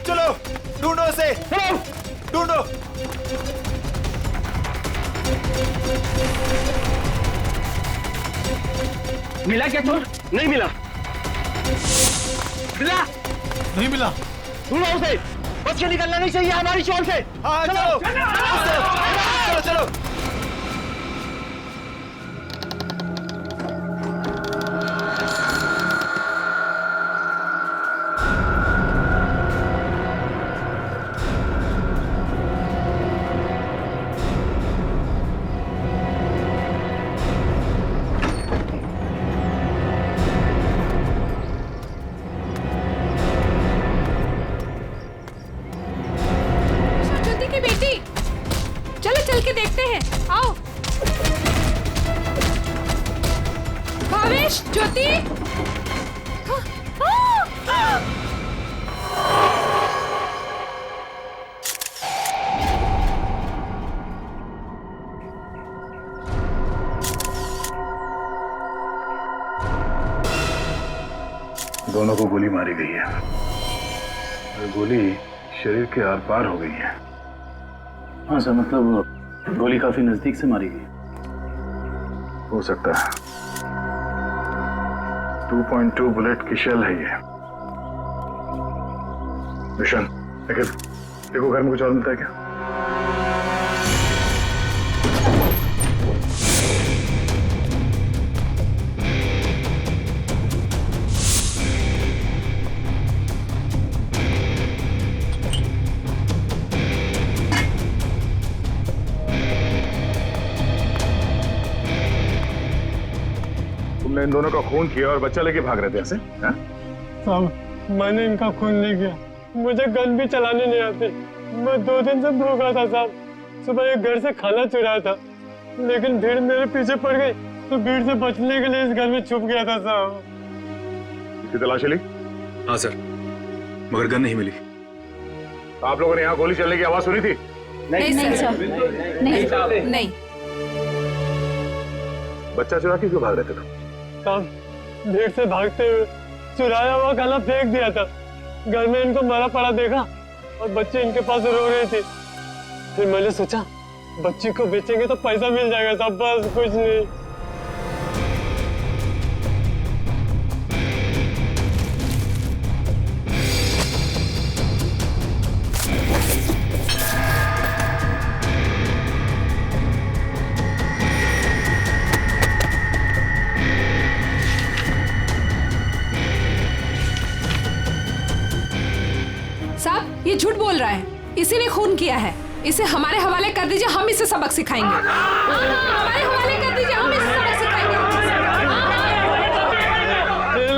चलो ढूंढो उसे, ढूंढो। मिला क्या चोर? नहीं मिला। मिला? नहीं मिला। ढूंढो उसे, बच के निकलना नहीं चाहिए हमारी शॉल से। हाँ चलो चलो चलो। चल के देखते हैं, आओ। भावेश, ज्योति। दोनों को गोली मारी गई है और गोली शरीर के आर पार हो गई है। हाँ सर, मतलब गोली काफी नजदीक से मारी गई। हो सकता है 2.2 बुलेट की शेल है ये। मिशन देखो घर में कुछ और मिलता है क्या? तुमने इन दोनों का खून किया और बच्चा लेके भाग रहे थे ऐसे? साहब, मैंने इनका खून नहीं किया। मुझे गन भी चलाने नहीं आती। मैं 2 दिन से भूखा था साहब। सुबह एक घर से खाना चुराया था, लेकिन भीड़ मेरे पीछे पड़ गई तो भीड़ से बचने के लिए इस घर में छुप गया था साहब। इसकी तलाशी ली? हाँ सर, मगर गन नहीं मिली। आप लोगों ने यहाँ गोली चलने की आवाज सुनी थी? नहीं सर, नहीं। बच्चा चुरा के क्यों भाग रहे थे तुम? साहब, भीड़ से भागते हुए चुराया हुआ खाना फेंक दिया था। घर में इनको मरा पड़ा देखा और बच्चे इनके पास रो रहे थे। फिर मैंने सोचा बच्ची को बेचेंगे तो पैसा मिल जाएगा साहब, बस कुछ नहीं। साहब, ये झूठ बोल रहा है, इसीने खून किया है। इसे हमारे हवाले कर दीजिए, हम इसे सबक सिखाएंगे। हमारे हवाले कर दीजिए, हम इसे सबक सिखाएंगे।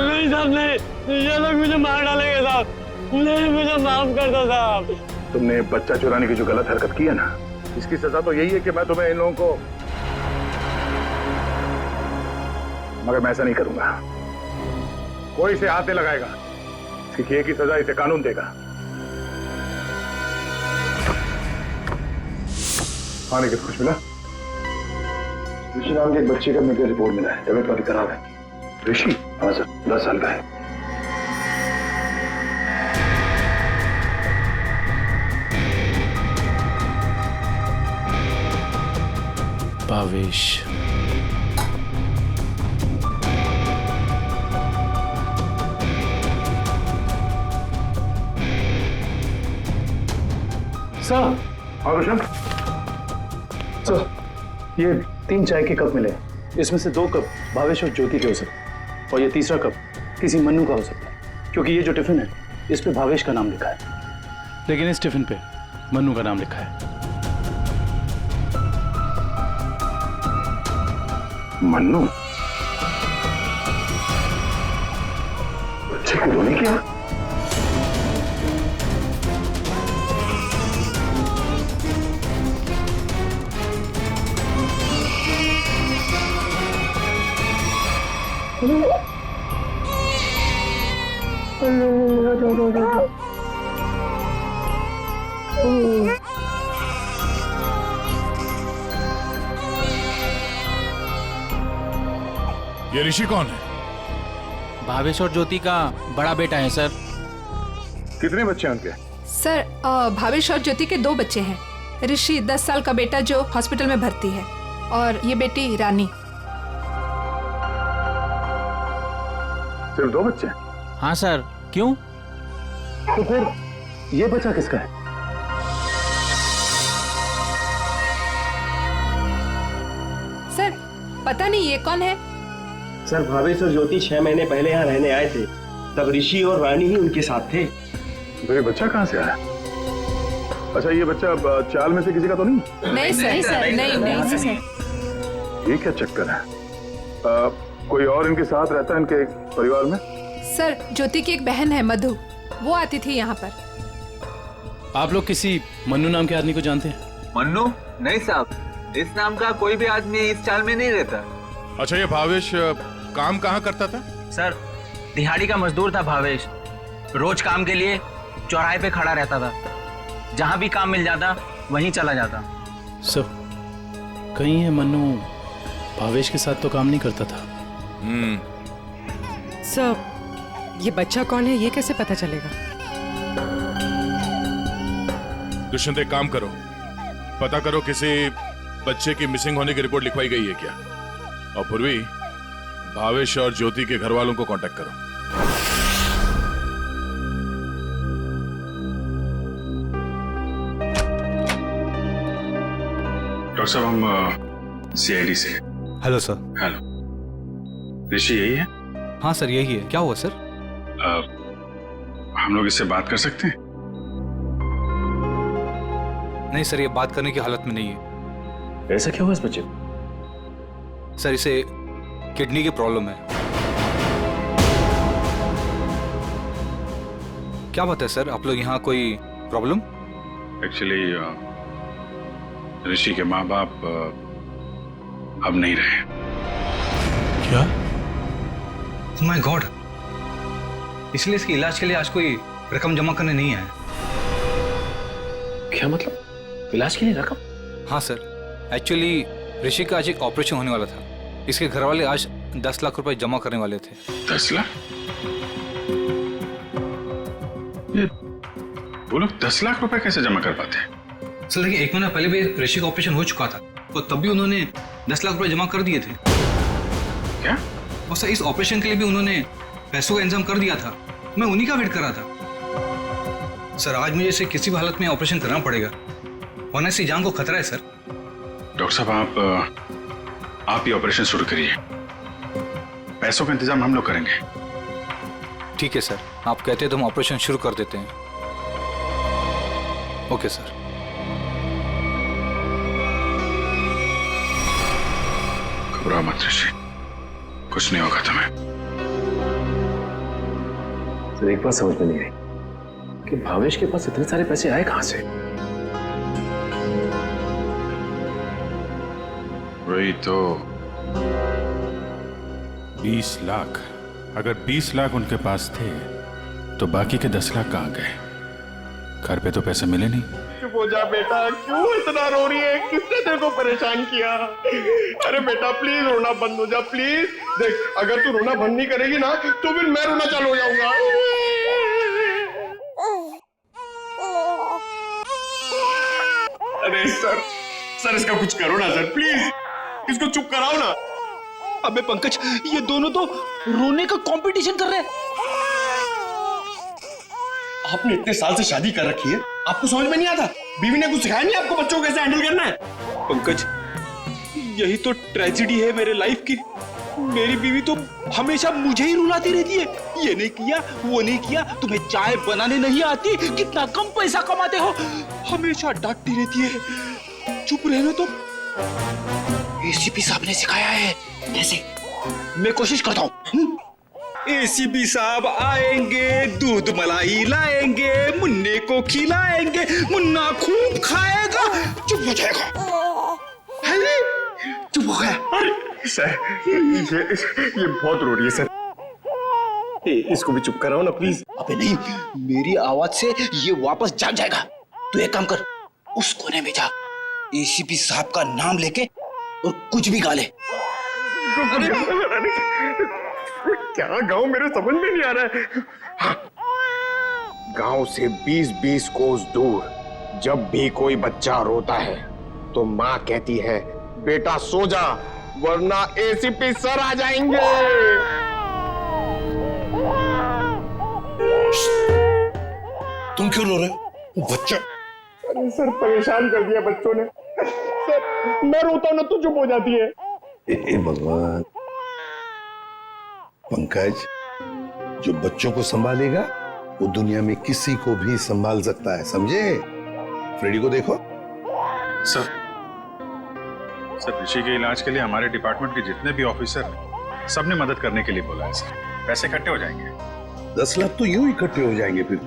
नहीं साहब, नहीं, ये लोग मुझे मार डालेंगे साहब। नहीं, मुझे माफ कर दो साहब। तुमने बच्चा चुराने की जो गलत हरकत की है ना, इसकी सजा तो यही है कि मैं तुम्हें इन लोगों को, मगर मैं ऐसा नहीं करूंगा। कोई इसे हाथ नहीं लगाएगा। इसकी किए की सजा इसे कानून देगा। हाँ, लेकिन कुछ मिला? ऋषि नाम के एक बच्चे का मेडिकल रिपोर्ट मिला है, तबीयत काफी खराब है। ऋषि? हाँ सर, 10 साल का है। भावेश, सर। हाँ रोशन, सर, ये 3 चाय के कप मिले। इसमें से 2 कप भावेश और ज्योति के हो सकते हैं और ये तीसरा कप किसी मन्नू का हो सकता है, क्योंकि ये जो टिफिन है इस पे भावेश का नाम लिखा है, लेकिन इस टिफिन पे मन्नू का नाम लिखा है। मन्नू बच्चे को रोने क्या? ये ऋषि कौन है? भावेश और ज्योति का बड़ा बेटा है सर। कितने बच्चे हैं उनके? सर भावेश और ज्योति के 2 बच्चे हैं। ऋषि 10 साल का बेटा जो हॉस्पिटल में भर्ती है, और ये बेटी रानी। सिर्फ 2 बच्चे? हाँ सर, क्यों? तो फिर ये बच्चा किसका है? सर पता नहीं ये कौन है। सर भावेश और ज्योति 6 महीने पहले यहाँ रहने आए थे, तब ऋषि और रानी ही उनके साथ थे। तो ये बच्चा कहाँ से आया? अच्छा, ये बच्चा चाल में से किसी का तो नहीं? नहीं सर, नहीं सर। ये क्या चक्कर है? कोई और इनके साथ रहता है इनके परिवार में? सर ज्योति की एक बहन है मधु, वो आती थी यहाँ पर। आप लोग किसी मन्नू नाम के आदमी को जानते हैं? मन्नू? नहीं साहब, इस नाम का कोई भी आदमी इस चाल में नहीं रहता। अच्छा, ये भावेश काम कहाँ करता था? सर दिहाड़ी का मजदूर था भावेश। रोज काम के लिए चौराहे पे खड़ा रहता था, जहाँ भी काम मिल जाता वहीं चला जाता। सर, कहीं ये मन्नू भावेश के साथ तो काम नहीं करता था? सर, ये बच्चा कौन है ये कैसे पता चलेगा? दुष्यंत, एक काम करो, पता करो किसी बच्चे की मिसिंग होने की रिपोर्ट लिखवाई गई है क्या, और पूर्वी भावेश और ज्योति के घर वालों को कांटेक्ट करो। डॉक्टर साहब, हम सीआईडी से। Hello sir. हेलो, ऋषि यही है? हाँ सर, यही है। क्या हुआ सर? हम लोग इससे बात कर सकते हैं? नहीं सर, ये बात करने की हालत में नहीं है। ऐसा क्या हुआ इस बच्चे को? सर, इसे किडनी की प्रॉब्लम है। क्या बात है सर, आप लोग यहाँ कोई प्रॉब्लम? एक्चुअली ऋषि के माँ बाप अब नहीं रहे। क्या? माय गॉड, इसलिए इसके इलाज के लिए आज कोई रकम जमा करने नहीं आया। क्या मतलब? इलाज के लिए रकम? हाँ सर, एक्चुअली ऋषि का आज एक ऑपरेशन होने वाला था। इसके घर वाले आज 10 लाख रुपए जमा करने वाले थे। 10 लाख? ये वो लोग 10 लाख रुपए कैसे जमा कर पाते हैं? सर लेकिन 1 महीना पहले भी ऋषि का ऑपरेशन हो चुका था, तो तब भी उन्होंने 10 लाख रुपए जमा कर दिए थे। क्या? और सर, इस ऑपरेशन के लिए भी उन्होंने पैसों का इंतजाम कर दिया था। मैं उन्हीं का वेट कर रहा था। सर, आज मुझे इसे किसी भी हालत में ऑपरेशन करना पड़ेगा, वरना इसकी जान को खतरा है सर। डॉक्टर साहब, आप ये ऑपरेशन शुरू करिए, पैसों का इंतजाम हम लोग करेंगे। ठीक है सर, आप कहते हैं तो हम ऑपरेशन शुरू कर देते हैं। Okay sir. घबराओ मत ऋषि, कुछ नहीं होगा तुम्हें। सर, एक बात समझ में नहीं आई कि भावेश के पास इतने सारे पैसे आए कहां से? वही तो। 20 लाख। अगर 20 लाख उनके पास थे तो बाकी के 10 लाख कहाँ गए? घर पे तो पैसे मिले नहीं। चुप हो जा बेटा, क्यों इतना रो रही है? किसने तेरे को परेशान किया? अरे बेटा प्लीज रोना बंद हो जा, प्लीज। देख, अगर तू रोना बंद नहीं करेगी ना तो फिर मैं रोना चालू हो जाऊंगा। अरे सर इसका कुछ करो ना सर, प्लीज इसको चुप कराओ ना। अबे पंकज, ये दोनों तो रोने का कंपटीशन कर रहे हैं। आपने इतने साल से शादी कर रखी है, आपको समझ में नहीं आता? बीवी ने कुछ सिखाया नहीं आपको बच्चों को कैसे हैंडल करना है? पंकज, यही तो ट्रेजेडी है मेरे लाइफ की। मेरी बीवी तो हमेशा मुझे ही रुलाती रहती है, ये नहीं किया, वो नहीं किया, तुम्हें चाय बनाने नहीं आती, कितना कम पैसा कमाते हो, हमेशा डांटती रहती है। चुप रहना तो। एसीपी साहब ने सिखाया है कैसे। मैं कोशिश करता हूँ। एसीपी साहब आएंगे, दूध मलाई लाएंगे, मुन्ने को खिलाएंगे, मुन्ना खूब खाएगा, चुप हो जाएगा। अरे चुप हो गया। सर ये बहुत रो रही है सर, इसको भी चुप कराओ ना प्लीज। अबे नहीं, मेरी आवाज से ये वापस जाग जाएगा। तू एक काम कर, उस कोने में जा, एसीपी साहब का नाम लेके और कुछ भी गा ले। क्या गाँव मेरे समझ में नहीं आ रहा है। हाँ। गांव से 20-20 कोस दूर जब भी कोई बच्चा रोता है तो माँ कहती है बेटा सो जा वरना एसीपी सर आ जाएंगे। तुम क्यों रो रहे हो? बच्चा। अरे सर परेशान कर दिया बच्चों ने। सर मैं रोता हूं ना तो चुप हो जाती है। हे भगवान। पंकज, जो बच्चों को संभालेगा वो दुनिया में किसी को भी संभाल सकता है, समझे? फ्रेडी को देखो। सर ऋषि के इलाज के लिए हमारे डिपार्टमेंट के जितने भी ऑफिसर हैं, सबने मदद करने के लिए बोला है सर। पैसे इकट्ठे हो जाएंगे। 10 लाख तो यूं इकट्ठे हो जाएंगे फिर।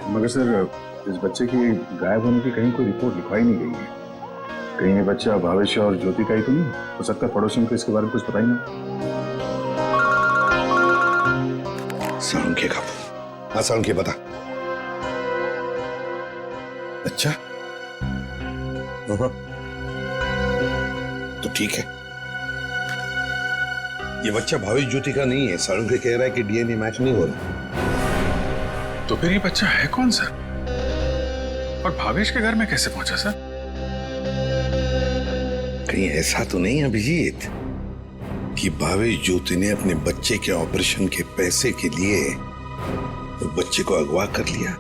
मगर सर इस बच्चे की गायब होने की कहीं कोई रिपोर्ट लिखवाई नहीं गई है। कहीं ये बच्चा भावेश और ज्योति का ही तो नहीं हो सकता? पड़ोसियों को इसके बारे में कुछ पता ही नहीं। सालुंखे का। हाँ सालुंखे बता। अच्छा तो ठीक है, ये बच्चा भावेश ज्योति का नहीं है। सालुंखे कह रहा है कि डीएनए मैच नहीं हो रहा। तो फिर ये बच्चा है कौन सर? और भावेश के घर में कैसे पहुंचा सर? कहीं ऐसा तो नहीं अभिजीत कि भावेश ज्योति ने अपने बच्चे के ऑपरेशन के पैसे के लिए तो बच्चे को अगवा कर लिया?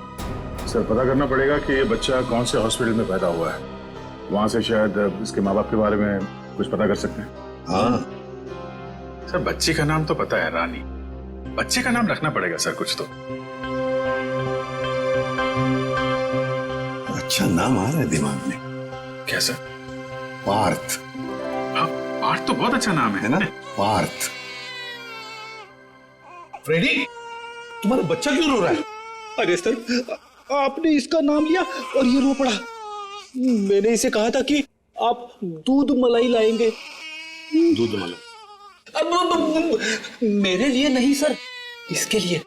सर पता करना पड़ेगा कि ये बच्चा कौन से हॉस्पिटल में पैदा हुआ है, वहां से शायद इसके माँ बाप के बारे में कुछ पता कर सकते हैं। हाँ सर बच्ची का नाम तो पता है रानी, बच्चे का नाम रखना पड़ेगा सर कुछ तो। अच्छा नाम आ रहा है दिमाग में। क्या सर? पार्थ। हाँ पार्थ तो बहुत अच्छा नाम है ना? पार्थ। फ्रेडी, तुम्हारा बच्चा क्यों रो रहा है? अरे सर, आपने इसका नाम लिया और ये रो पड़ा। मैंने इसे कहा था कि आप दूध मलाई लाएंगे। दूध मलाई? अब मेरे लिए नहीं सर, इसके लिए।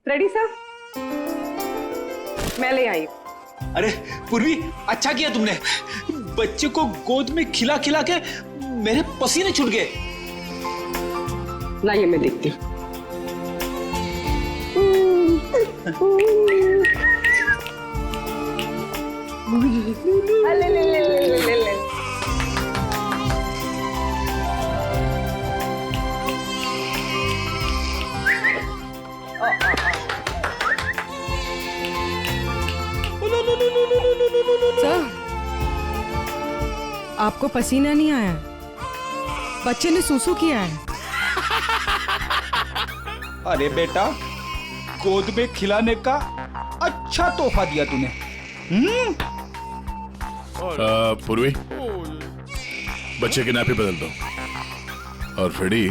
रेडी सर, मैं ले आई। अरे पूर्वी, अच्छा किया तुमने। बच्चे को गोद में खिला खिला के मेरे पसीने छूट गए। लाइए मैं देखती हूँ। ले ले ले ले ले ले। सर, आपको पसीना नहीं आया? बच्चे ने सूसू किया है। अरे बेटा, गोद में खिलाने का अच्छा तोहफा दिया तूने। पूर्वी, बच्चे की नापी बदल दो और फ्रेडी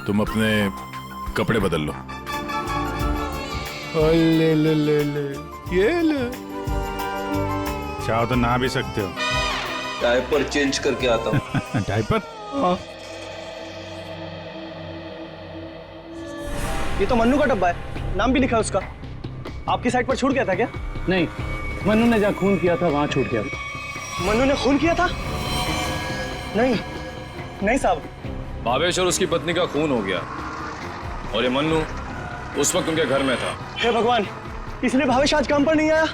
तुम अपने कपड़े बदल लो। ले ले ले ले, ये ले। चाहो तो नहा भी सकते हो। डायपर चेंज करके आता हूँ। डायपर? हाँ। ये तो मन्नू का डब्बा है, नाम भी लिखा है उसका। आपकी साइड पर छूट गया था क्या? नहीं, मन्नू ने जहाँ खून किया था वहां छूट गया। मन्नू ने खून किया था? नहीं नहीं साहब। भावेश और उसकी पत्नी का खून हो गया और ये मन्नू उस वक्त उनके घर में था। हे भगवान, इसलिए भावेश आज काम पर नहीं आया।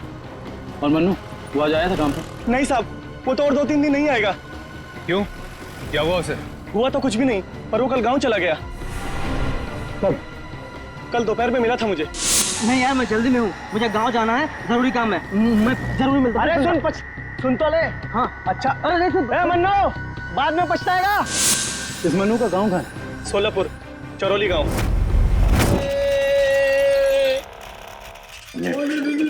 और मन्नू वो आज आया था काम पर? नहीं साहब, वो तो और 2-3 दिन नहीं आएगा। क्यों? क्या हुआ उसे? हुआ तो कुछ भी नहीं, पर वो कल गांव चला गया। कब? कल दोपहर में मिला था मुझे। नहीं यार मैं जल्दी में हूँ, मुझे गांव जाना है, जरूरी काम है, मैं जरूर मिलता हूँ। अरे सुन तो ले। हाँ अच्छा अरे नहीं सुन मन्नू, बाद में पछताएगा। इस मन्नू का गांव कहाँ है? सोलापुर, चरौली गांव।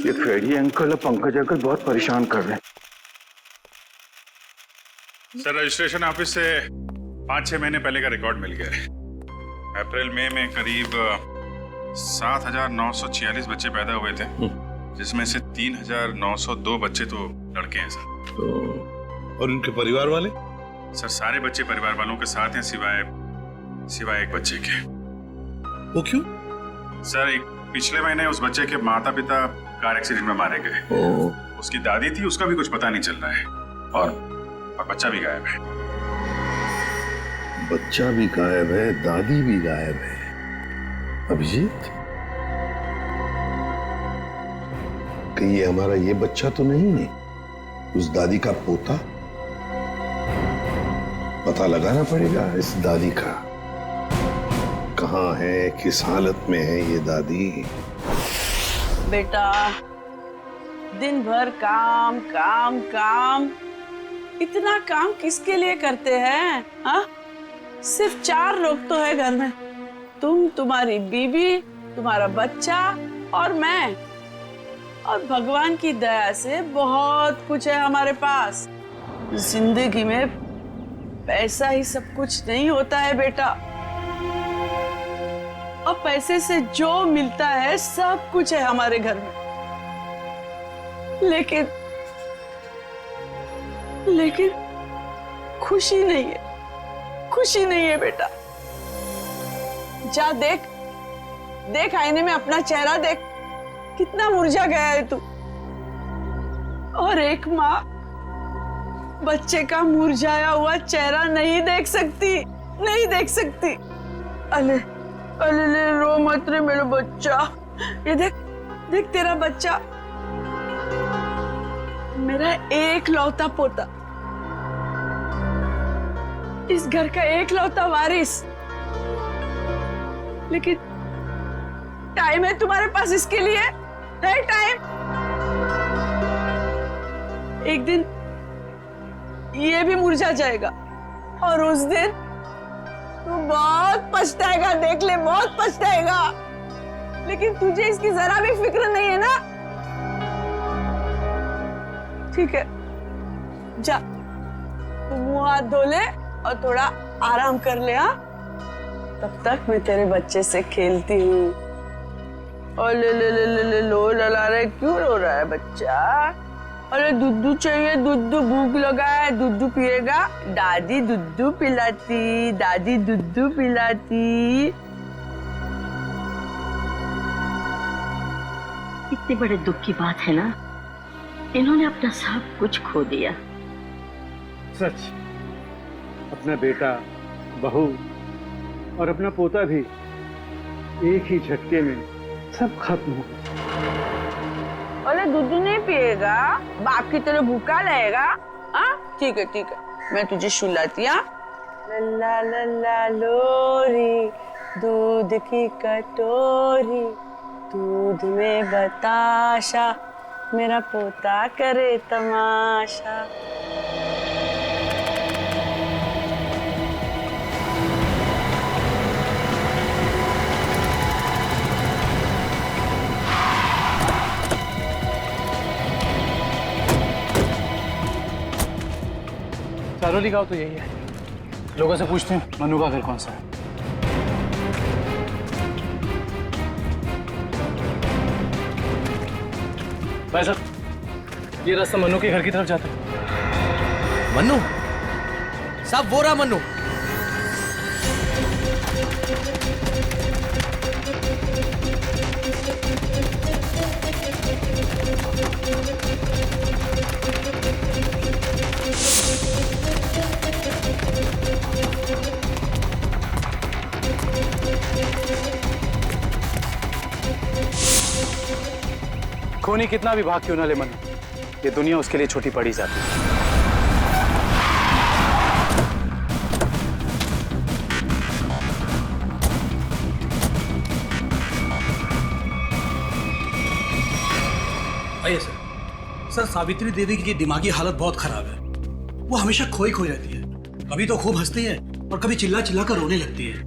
ये फ्रेडी अंकल और पंकज अंकल बहुत परेशान कर रहे हैं। सर रजिस्ट्रेशन ऑफिस से 5-6 महीने पहले का रिकॉर्ड मिल गया है। अप्रैल मई में करीब 7,946 बच्चे पैदा हुए थे, जिसमें से 3,902 बच्चे तो लड़के हैं सर। और उनके परिवार वाले? सर सारे बच्चे परिवार वालों के साथ हैं सिवाय एक बच्चे के। वो क्यों? सर पिछले महीने उस बच्चे के माता पिता कार एक्सीडेंट में मारे गए। उसकी दादी थी, उसका भी कुछ पता नहीं चल रहा है, और बच्चा भी गायब है। बच्चा भी गायब है, दादी भी गायब है। अभिजीत, कहीं ये हमारा ये बच्चा तो नहीं है? उस दादी का पोता? पता लगाना पड़ेगा इस दादी का, कहाँ है, किस हालत में है ये दादी। बेटा दिन भर काम काम काम, इतना काम किसके लिए करते हैं? हाँ, सिर्फ 4 लोग तो है घर में, तुम, तुम्हारी बीवी, तुम्हारा बच्चा और मैं। और भगवान की दया से बहुत कुछ है हमारे पास। जिंदगी में पैसा ही सब कुछ नहीं होता है बेटा, और पैसे से जो मिलता है सब कुछ है हमारे घर में। लेकिन खुशी नहीं है, खुशी नहीं है बेटा। जा देख आईने में अपना चेहरा देख, कितना मुरझा गया है तू। और एक माँ बच्चे का मुरझाया हुआ चेहरा नहीं देख सकती, नहीं देख सकती। अले अले रो मत रे मेरा बच्चा। ये देख तेरा बच्चा, मेरा एक लौता पोता, इस घर का एक लौता वारिस। लेकिन टाइम है तुम्हारे पास इसके लिए? है टाइम? एक दिन ये भी मुरझा जाएगा, और उस दिन तू बहुत पछताएगा, देख ले बहुत पछताएगा। लेकिन तुझे इसकी जरा भी फिक्र नहीं है ना? ठीक है, जा तू मुंह हाथ धो ले और थोड़ा आराम कर ले। हाँ, तब तक मैं तेरे बच्चे से खेलती हूँ। और ले लो लला रहे, क्यों रो रहा है बच्चा? अरे दूध चाहिए, दूध, भूख लगा है, दूध पिएगा? दादी दूध पिलाती, दादी दूध पिलाती। इतने बड़े दुख की बात है ना, इन्होंने अपना सब कुछ खो दिया। सच, अपना बेटा, बहू और अपना पोता भी एक ही झटके में सब खत्म हो गया। अरे दूध नहीं पिएगा? बाप की तरह भूखा रहेगा? हाँ ठीक है, मैं तुझे सुलाती। लल्ला लल्ला लोरी, दूध की कटोरी, दूध में बताशा, मेरा पोता करे तमाशा। चरौली गांव तो यही है। लोगों से पूछते हैं मन्नू का घर कौन सा है। भाई साहब, ये रास्ता मन्नू के घर की तरफ जाता है। मन्नू साहब, वो रहा मन्नू। खूनी कितना भी भाग क्यों ना ले मन्नू, ये दुनिया उसके लिए छोटी पड़ी जाती है। आइए सर। सर, सावित्री देवी की दिमागी हालत बहुत खराब है। वो हमेशा खोई खोई रहती है, कभी तो खूब हंसती है और कभी चिल्ला चिल्ला कर रोने लगती है।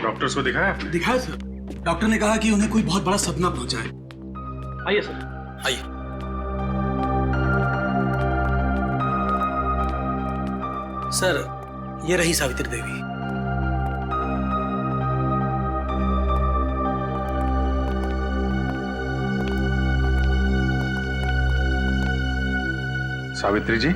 डॉक्टर्स को दिखाया? दिखाया सर। डॉक्टर ने कहा कि उन्हें कोई बहुत बड़ा सदमा पहुंचा है। आइए सर, आइए। सर, ये रही सावित्री देवी। सावित्री जी,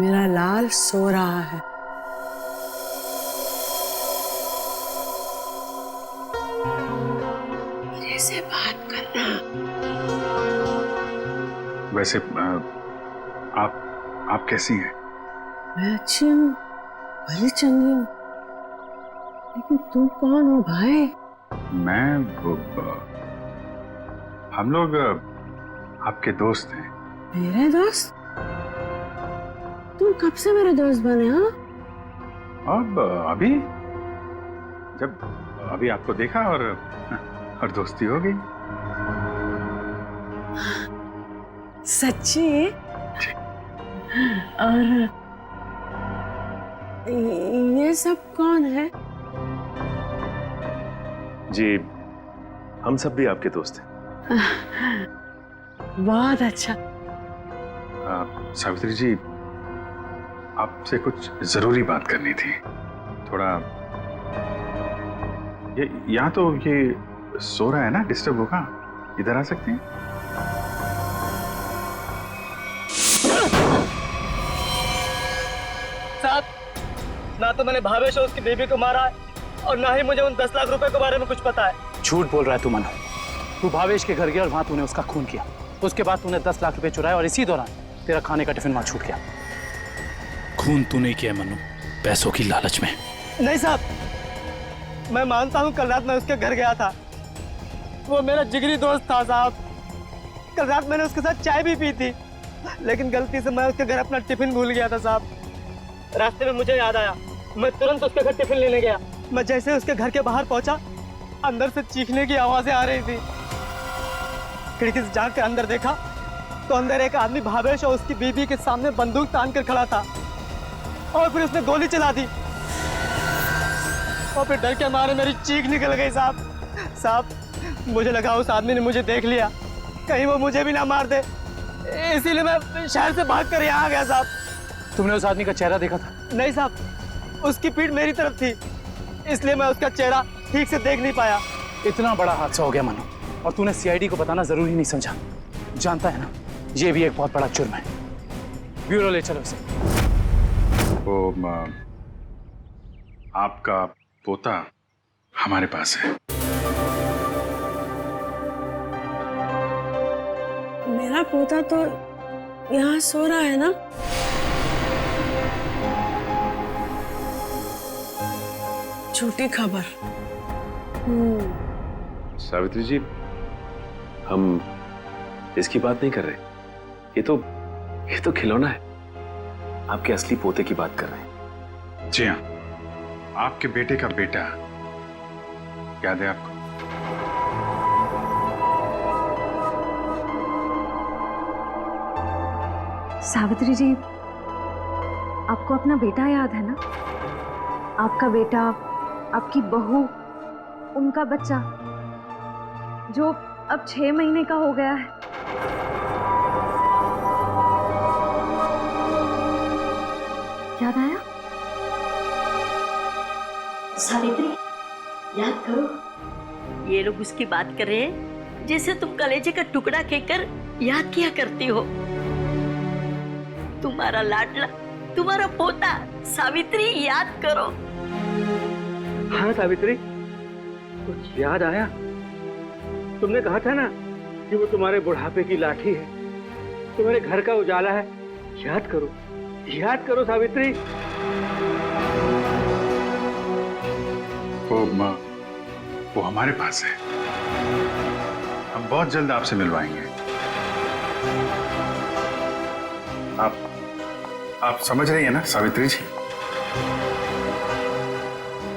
मेरा लाल सो रहा है। मेरे से बात करना। वैसे आप कैसी हैं? मैं अच्छी हूँ, भली चंगी हूँ, लेकिन तुम कौन हो भाई? हम लोग आपके दोस्त हैं। मेरे दोस्त? तुम कब से मेरे दोस्त बने? हाँ, अब अभी आपको देखा और दोस्ती हो गई। सच्ची? और ये सब कौन है? जी, हम सब भी आपके दोस्त हैं। बहुत अच्छा। सावित्री जी, आपसे कुछ जरूरी बात करनी थी। थोड़ा ये यहाँ तो ये सो रहा है ना, डिस्टर्ब होगा, इधर आ सकते हैं? साहब, ना तो मैंने भावेश और उसकी बेबी को मारा है और ना ही मुझे उन 10 लाख रुपए के बारे में कुछ पता है। झूठ बोल रहा है तू मनु। तू भावेश के घर गया और वहां तूने उसका खून किया। उसके बाद तूने 10 लाख रुपए चुराए और इसी दौरान तेरा खाने का टिफिन वहां छूट गया। खून तू नहीं किया मनु, पैसों की लालच में। नहीं साहब, मैं मानता हूँ कल रात मैं उसके घर गया था। वो मेरा जिगरी दोस्त था साहब। कल रात मैंने उसके साथ चाय भी पी थी, लेकिन गलती से मैं उसके घर अपना टिफिन भूल गया था साहब। रास्ते में मुझे याद आया, मैं तुरंत उसके घर टिफिन लेने गया। मैं जैसे उसके घर के बाहर पहुंचा, अंदर से चीखने की आवाजें आ रही थी। खिड़की से झांक के अंदर देखा तो अंदर एक आदमी भावेश और उसकी बीवी के सामने बंदूक तान कर खड़ा था और फिर उसने गोली चला दी और फिर डर के मारे मेरी चीख निकल गई साहब। मुझे लगा उस आदमी ने मुझे देख लिया, कहीं वो मुझे भी ना मार दे, इसीलिए मैं शहर से भाग कर यहाँ आ गया साहब। तुमने उस आदमी का चेहरा देखा था? नहीं साहब, उसकी पीठ मेरी तरफ थी, इसलिए मैं उसका चेहरा ठीक से देख नहीं पाया। इतना बड़ा हादसा हो गया मनु, और तूने सीआईडी को बताना जरूरी नहीं समझा। जानता है ना, ये भी एक बहुत बड़ा जुर्म है। ब्यूरो ले चलो इसे। वो आपका पोता हमारे पास है। मेरा पोता तो यहाँ सो रहा है ना? झूठी खबर। सावित्री जी, हम इसकी बात नहीं कर रहे। ये तो खिलौना है। आपके असली पोते की बात कर रहे हैं। जी हाँ, आपके बेटे का बेटा। याद है आपको? सावित्री जी, आपको अपना बेटा याद है ना? आपका बेटा, आपकी बहू, उनका बच्चा जो अब 6 महीने का हो गया है। याद आया? सावित्री, याद करो। ये लोग उसकी बात कर रहे हैं जैसे तुम कलेजे का टुकड़ा कहकर याद किया करती हो। तुम्हारा लाडला, तुम्हारा पोता सावित्री, याद करो। हाँ सावित्री, कुछ याद आया? तुमने कहा था ना कि वो तुम्हारे बुढ़ापे की लाठी है, तुम्हारे घर का उजाला है। याद करो, याद करो सावित्री। वो हमारे पास है। हम बहुत जल्द आपसे मिलवाएंगे। आप समझ रही हैं ना सावित्री जी?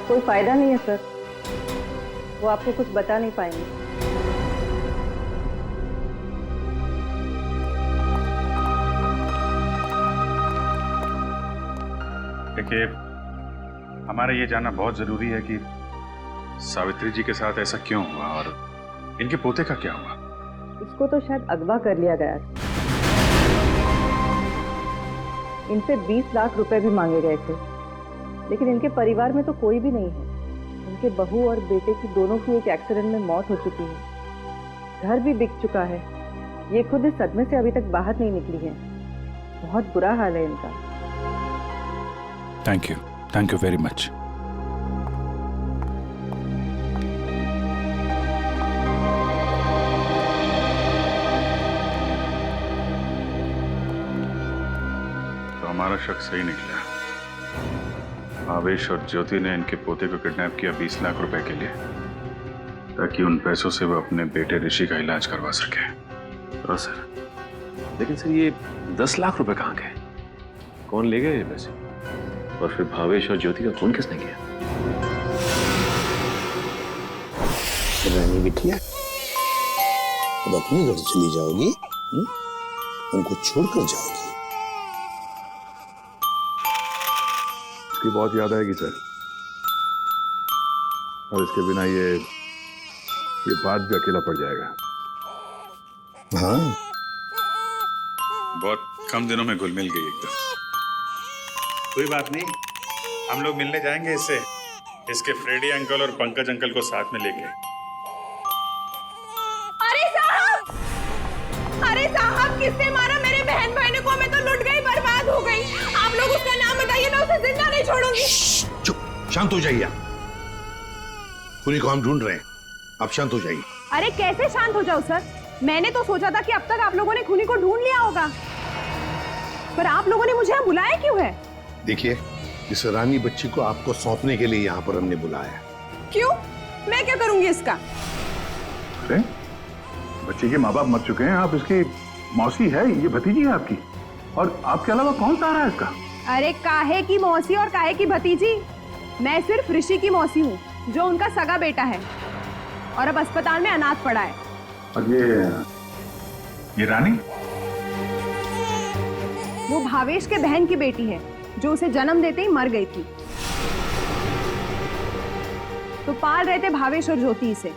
कोई फायदा नहीं है सर, वो आपको कुछ बता नहीं पाएंगे। देखिए, हमारा ये जानना बहुत जरूरी है कि सावित्री जी के साथ ऐसा क्यों हुआ और इनके पोते का क्या हुआ। उसको तो शायद अगवा कर लिया गया था। इनसे 20 लाख रुपए भी मांगे गए थे, लेकिन इनके परिवार में तो कोई भी नहीं है। इनके बहू और बेटे की दोनों की एक एक्सीडेंट में मौत हो चुकी है। घर भी बिक चुका है। ये खुद इस सदमे से अभी तक बाहर नहीं निकली है। बहुत बुरा हाल है इनका। Thank you very much. तो हमारा शक सही निकला। भावेश और ज्योति ने इनके पोते को किडनैप किया 20 लाख रुपए के लिए, ताकि उन पैसों से वो अपने बेटे ऋषि का इलाज करवा सके। हाँ सर, लेकिन सर ये 10 लाख रुपए कहाँ गए? कौन ले गए ये पैसे? और फिर भावेश और ज्योति का खून किसने किया? रानी बिटिया, अब अपने घर चली जाओगी? उनको छोड़कर जाओगी? इसकी बहुत याद आएगी सर, और इसके बिना ये बात भी अकेला पड़ जाएगा। हाँ, बहुत कम दिनों में घुल मिल गई एकदम। कोई बात नहीं, हम लोग मिलने जाएंगे इससे, इसके फ्रेडी अंकल और पंकज अंकल को साथ में लेके। अरे साहब, किसने मारा मेरे बहन भाई को? मैं तो लुट गई, बर्बाद हो गई। आप लोग उसका नाम बताइए, मैं उसे जिंदा नहीं छोड़ूंगी। चुप, शांत हो जाइए। खूनी को हम ढूंढ रहे हैं, आप शांत हो जाइए। अरे कैसे शांत हो जाओ सर? मैंने तो सोचा था कि अब तक आप लोगों ने खूनी को ढूंढ लिया होगा, पर आप लोगों ने मुझे यहाँ बुलाया क्यों है? देखिए, इस रानी बच्ची को आपको सौंपने के लिए यहाँ पर हमने बुलाया। क्यों? मैं क्या करूंगी इसका? अरे बच्चे के माँ बाप मर चुके हैं, आप इसकी मौसी है, ये भतीजी है आपकी, और आपके अलावा कौन सा आ रहा है इसका? अरे काहे की मौसी और काहे की भतीजी? मैं सिर्फ ऋषि की मौसी हूँ, जो उनका सगा बेटा है और अब अस्पताल में अनाथ पड़ा है। और ये रानी? वो भावेश के बहन की बेटी है, जो उसे जन्म देते ही मर गई थी। तो पाल रहे थे भावेश और ज्योति से।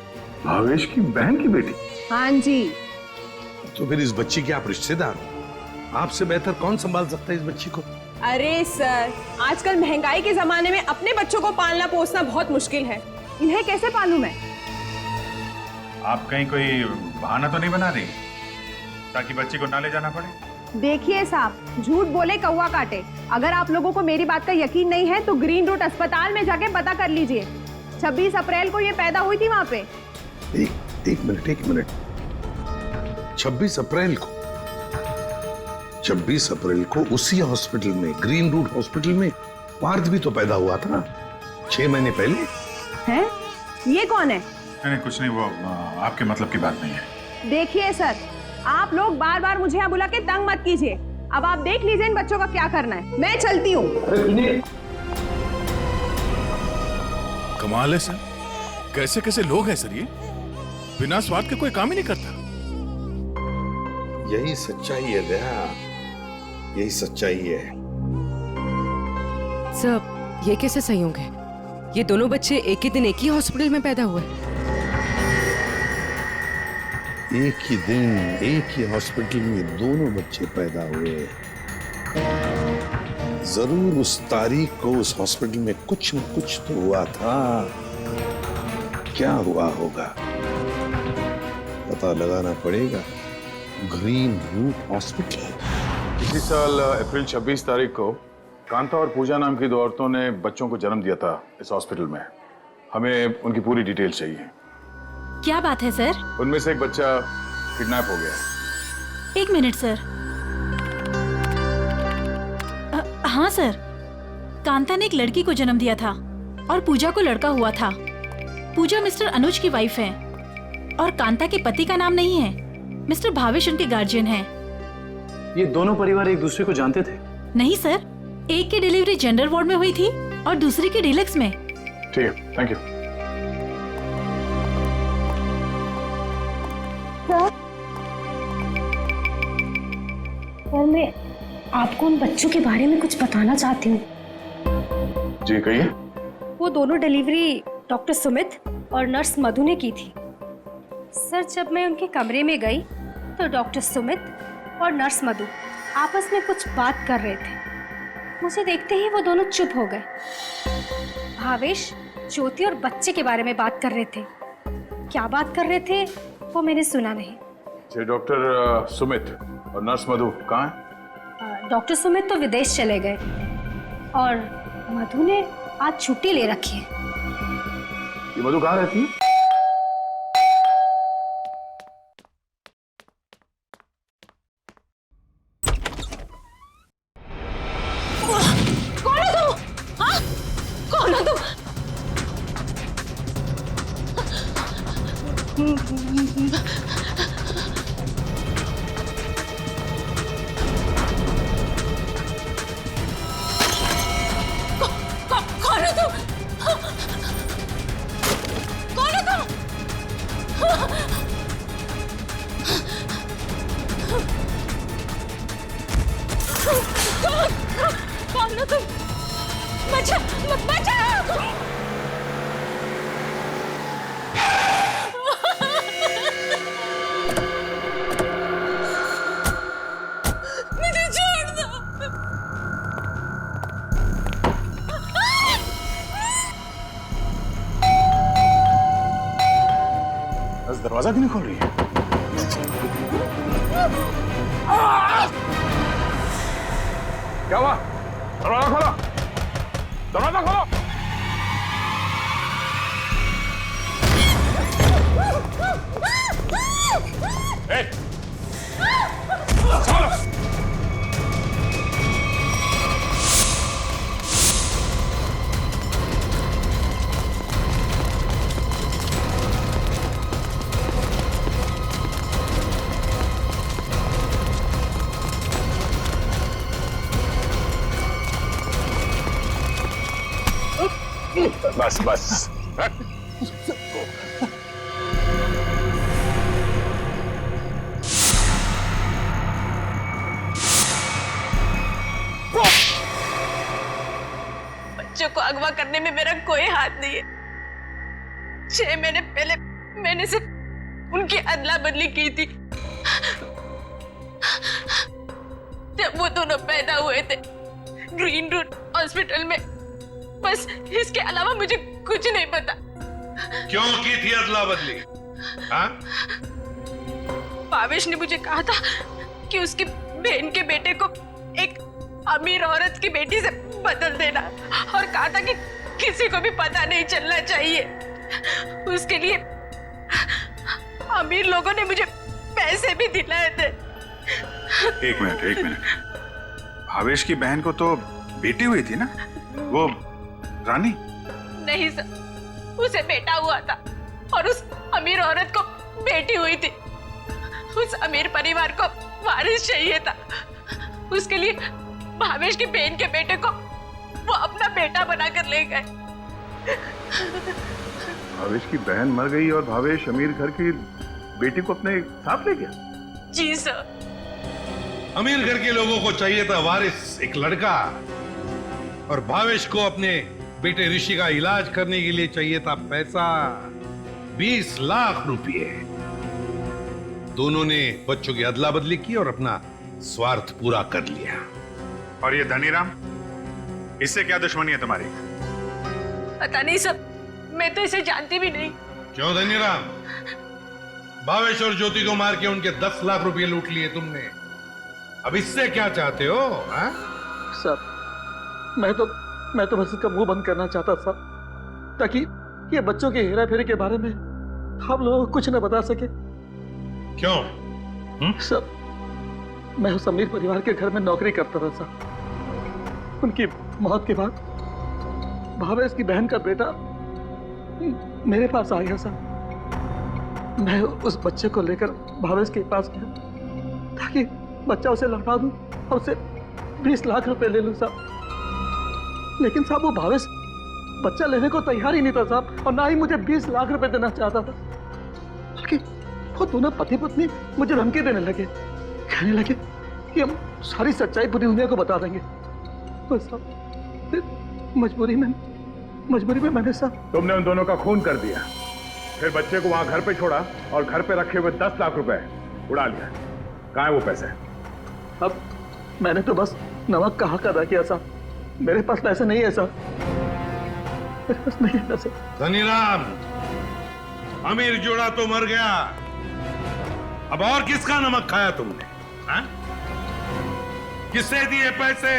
भावेश की बहन की बेटी? हाँ जी। तो फिर इस बच्ची के आप रिश्तेदार हो, आपसे बेहतर कौन संभाल सकता है इस बच्ची को? अरे सर, आजकल महंगाई के जमाने में अपने बच्चों को पालना पोसना बहुत मुश्किल है। इन्हें कैसे पालूं मैं? आप कहीं कोई बहाना तो नहीं बना रही ताकि बच्ची को ना ले जाना पड़े? देखिए साहब, झूठ बोले कौवा काटे। अगर आप लोगों को मेरी बात का यकीन नहीं है तो ग्रीन रूट अस्पताल में जाके पता कर लीजिए। 26 अप्रैल को ये पैदा हुई थी वहां पे। एक मिनट। 26 अप्रैल को? 26 अप्रैल को उसी हॉस्पिटल में, ग्रीन रूट हॉस्पिटल में पार्थ भी तो पैदा हुआ था 6 महीने पहले। हैं? ये कौन है? नहीं, कुछ नहीं, वो आपके मतलब की बात नहीं है। देखिए सर, आप लोग बार बार मुझे यहाँ बुला के तंग मत कीजिए। अब आप देख लीजिए इन बच्चों का क्या करना है। मैं चलती हूँ। कमाल है सर, कैसे कैसे लोग हैं सर ये, बिना स्वार्थ के कोई काम ही नहीं करता। यही सच्चाई है दया, यही सच्चाई है। सब ये कैसे संयोग है? ये दोनों बच्चे एक ही दिन एक ही हॉस्पिटल में पैदा हुए। एक ही दिन एक ही हॉस्पिटल में दोनों बच्चे पैदा हुए। जरूर उस तारीख को उस हॉस्पिटल में कुछ न कुछ तो हुआ था। क्या हुआ होगा पता लगाना पड़ेगा। Green root hospital. इसी साल अप्रैल 26 तारीख को कांता और पूजा नाम की 2 औरतों ने बच्चों को जन्म दिया था इस हॉस्पिटल में। हमें उनकी पूरी डिटेल चाहिए। क्या बात है सर? उनमें से एक बच्चा किडनैप हो गया। 1 मिनट सर। हाँ सर, कांता ने एक लड़की को जन्म दिया था और पूजा को लड़का हुआ था। पूजा मिस्टर अनुज की वाइफ है और कांता के पति का नाम नहीं है। मिस्टर भावेश उनके गार्जियन हैं। ये दोनों परिवार एक दूसरे को जानते थे? नहीं सर, एक की डिलीवरी जनरल वार्ड में हुई थी और दूसरी की डीलक्स में। ठीक है, थैंक यू। सर मैं आपको उन बच्चों के बारे में कुछ बताना चाहती हूँ। जी कहिए। वो दोनों डिलीवरी डॉक्टर सुमित और नर्स मधु ने की थी। सर जब मैं उनके कमरे में गई तो डॉक्टर सुमित और नर्स मधु आपस में कुछ बात कर रहे थे। मुझे देखते ही वो दोनों चुप हो गए। भावेश, ज्योति और बच्चे के बारे में बात कर रहे थे। क्या बात कर रहे थे वो मैंने सुना नहीं। जी डॉक्टर सुमित और नर्स मधु कहाँ हैं? डॉक्टर सुमित तो विदेश चले गए और मधु ने आज छुट्टी ले रखी है। ये मधु कहाँ रहती है? कौन हो तुम? हाँ? कौन हो तुम? कौन हो तुम? कौन हो तुम? कौन हो तुम? बचा, बचा! मुझे छोड़ दो। बस दरवाजा क्यों नहीं खोल रही है? क्या हुआ? दरवाजा खोलो! दरवाजा खोलो! बस बस। बच्चों को अगवा करने में मेरा कोई हाथ नहीं है। 6 महीने पहले मैंने सिर्फ उनकी अदला बदली की थी। जब वो दोनों पैदा हुए थे ग्रीन रूट हॉस्पिटल में। बस इसके अलावा मुझे कुछ नहीं पता। क्यों की थी अदला बदली? हाँ? भावेश ने मुझे कहा था कि उसकी बहन के बेटे को एक अमीर औरत की बेटी से बदल देना और कहा था कि किसी को भी पता नहीं चलना चाहिए। उसके लिए अमीर लोगों ने मुझे पैसे भी दिलाए थे। एक मिनट। भावेश की बहन को तो बेटी हुई थी ना, वो रानी? नहीं सर, उसे बेटा हुआ था और उस अमीर औरत को बेटी हुई थी। उस अमीर परिवार को वारिस चाहिए था। उसके लिए भावेश की बहन के बेटे को वो अपना बेटा बनाकर ले गए। भावेश की बहन मर गई और भावेश अमीर घर की बेटी को अपने साथ ले गया? जी सर। अमीर घर के लोगों को चाहिए था वारिस, एक लड़का, और भावेश को अपने बेटे ऋषि का इलाज करने के लिए चाहिए था पैसा, 20 लाख रुपए। दोनों ने बच्चों की अदला बदली की और अपना स्वार्थ पूरा कर लिया। और ये धनीराम, इससे क्या दुश्मनी है तुम्हारी? पता नहीं सर, मैं तो इसे जानती भी नहीं। क्यों धनीराम? भावेश और ज्योति को मार के उनके 10 लाख रुपए लूट लिए तुमने। अब इससे क्या चाहते हो? हाँ? सर मैं तो बस इसका मुंह बंद करना चाहता था ताकि ये बच्चों के हेरा फेरी के बारे में हम लोगों को कुछ न बता सके। क्यों? सर मैं उस अमीर परिवार के घर में नौकरी करता था सर। उनकी मौत के बाद भावेश की बहन का बेटा मेरे पास आ गया सर। मैं उस बच्चे को लेकर भावेश के पास गया ताकि बच्चा उसे लौटा दूं और उसे 20 लाख रुपए ले लूं साहब। लेकिन साहब वो भावेश बच्चा लेने को तैयार ही नहीं था साहब, और ना ही मुझे 20 लाख रुपए देना चाहता था। बल्कि वो दोनों पति पत्नी मुझे धमकी देने लगे, कहने लगे कि हम सारी सच्चाई पूरी दुनिया को बता देंगे। बस साहब मजबूरी में मैंने साहब। तुमने उन दोनों का खून कर दिया, फिर बच्चे को वहां घर पे छोड़ा और घर पे रखे हुए 10 लाख रुपए उड़ा लिया। कहाँ है वो पैसे? अब मैंने तो बस नमक का हक अदा किया साहब, मेरे पास पैसे नहीं है साहब, मेरे पास नहीं है पैसे। धनीराम, अमीर जोड़ा तो मर गया, अब और किसका नमक खाया तुमने? हाँ? किससे दिए पैसे?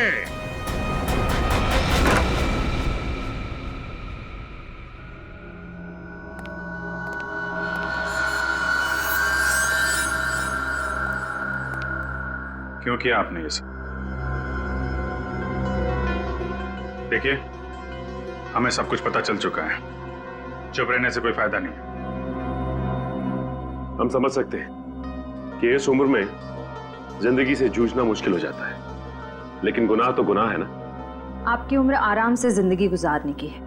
क्यों किया आपने ये सब? देखिए, हमें सब कुछ पता चल चुका है, चुप रहने से कोई फायदा नहीं। हम समझ सकते हैं कि इस उम्र में जिंदगी से जूझना मुश्किल हो जाता है, लेकिन गुनाह तो गुनाह है ना। आपकी उम्र आराम से जिंदगी गुजारने की है,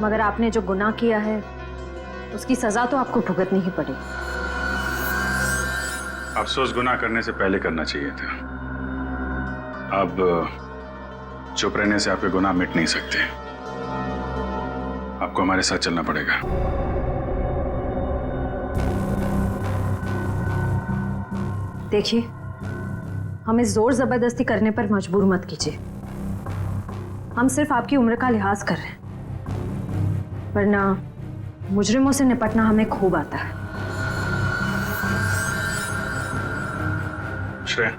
मगर आपने जो गुनाह किया है उसकी सजा तो आपको भुगतनी ही पड़ेगी। अफसोस गुनाह करने से पहले करना चाहिए था। अब चुप रहने से आपके गुनाह मिट नहीं सकते, आपको हमारे साथ चलना पड़ेगा। देखिए, हमें जोर जबरदस्ती करने पर मजबूर मत कीजिए। हम सिर्फ आपकी उम्र का लिहाज कर रहे हैं, वरना मुजरिमों से निपटना हमें खूब आता है। श्रेया,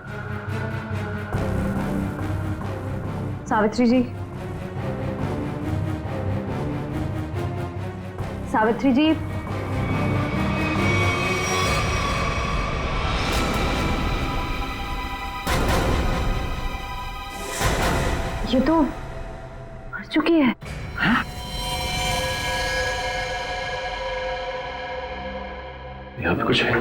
सावित्री जी, सावित्री जी, ये तो मर चुकी है। हाँ? यहाँ पे कुछ है।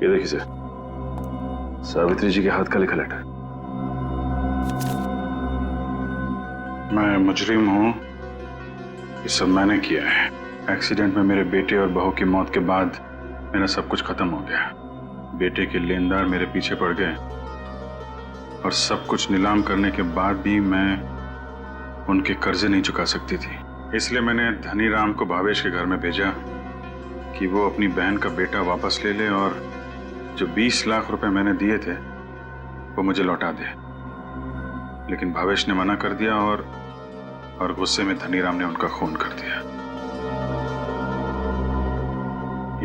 ये देखिए सर, सावित्री जी के हाथ का लिखा लेटर। मैं मुजरिम हूं, ये सब मैंने किया है। एक्सीडेंट में मेरे बेटे और बहू की मौत के बाद मेरा सब कुछ खत्म हो गया। बेटे के लेनदार मेरे पीछे पड़ गए और सब कुछ नीलाम करने के बाद भी मैं उनके कर्जे नहीं चुका सकती थी। इसलिए मैंने धनीराम को भावेश के घर में भेजा कि वो अपनी बहन का बेटा वापस ले ले और जो 20 लाख रुपए मैंने दिए थे वो मुझे लौटा दे। लेकिन भावेश ने मना कर दिया और गुस्से में धनीराम ने उनका खून कर दिया।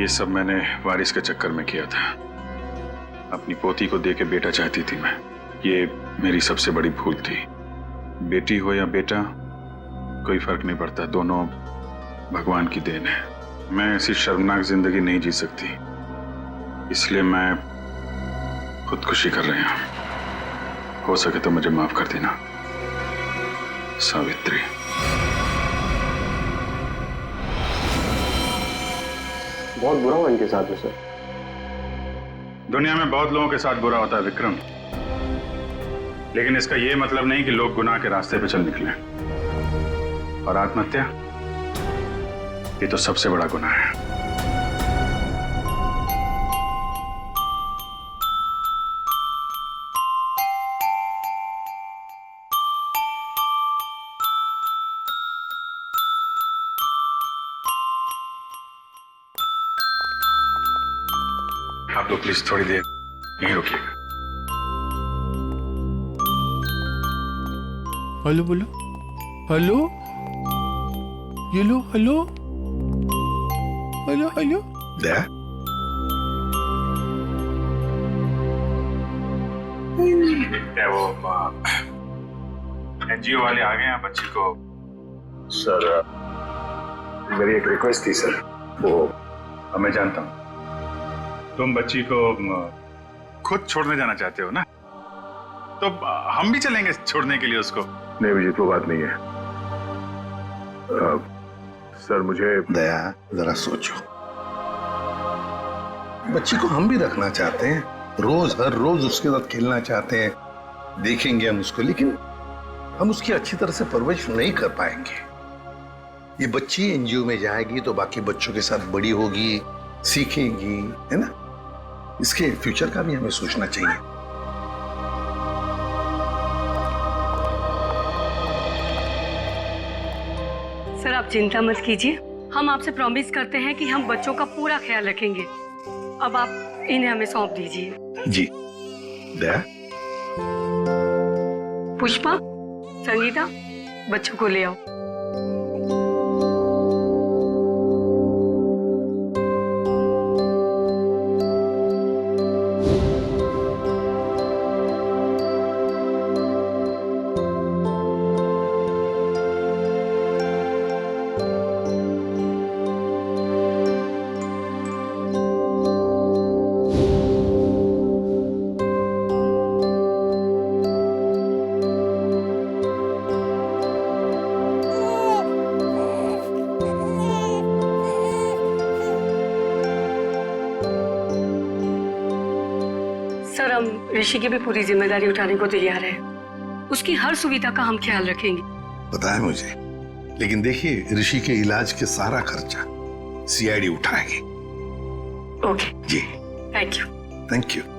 ये सब मैंने वारिस के चक्कर में किया था। अपनी पोती को दे के बेटा चाहती थी मैं। ये मेरी सबसे बड़ी भूल थी। बेटी हो या बेटा, कोई फर्क नहीं पड़ता, दोनों भगवान की देन है। मैं ऐसी शर्मनाक जिंदगी नहीं जी सकती, इसलिए मैं खुदकुशी कर रही हूं। हो सके तो मुझे माफ कर देना सावित्री। बहुत बुरा हुआ इनके साथ में सर। दुनिया में बहुत लोगों के साथ बुरा होता है विक्रम, लेकिन इसका यह मतलब नहीं कि लोग गुनाह के रास्ते पे चल निकले। और आत्महत्या, ये तो सबसे बड़ा गुनाह है। आप लोग प्लीज थोड़ी देर यहीं रुकिएगा। हेलो बोलो, हेलो, ये लो, हेलो, हेलो, हेलो। दया, वो एनजीओ वाले आ गए हैं बच्ची को। सर, मेरी एक रिक्वेस्ट थी सर। वो मैं जानता हूँ तुम बच्ची को खुद छोड़ने जाना चाहते हो ना, तो हम भी चलेंगे छोड़ने के लिए उसको। नहीं विजित, वो बात नहीं है। सर मुझे दया, जरा सोचो। बच्ची को हम भी रखना चाहते हैं, रोज हर रोज उसके साथ खेलना चाहते हैं, देखेंगे हम उसको, लेकिन हम उसकी अच्छी तरह से परवरिश नहीं कर पाएंगे। ये बच्ची एनजीओ में जाएगी तो बाकी बच्चों के साथ बड़ी होगी, सीखेगी, है ना? इसके फ्यूचर का भी हमें सोचना चाहिए। सर आप चिंता मत कीजिए, हम आपसे प्रॉमिस करते हैं कि हम बच्चों का पूरा ख्याल रखेंगे। अब आप इन्हें हमें सौंप दीजिए। जी दया। पुष्पा, संगीता, बच्चों को ले आओ। सर हम ऋषि की भी पूरी जिम्मेदारी उठाने को तैयार है। उसकी हर सुविधा का हम ख्याल रखेंगे। पता है मुझे, लेकिन देखिए ऋषि के इलाज के सारा खर्चा सीआईडी उठाएगी। Okay ji thank you. Thank you.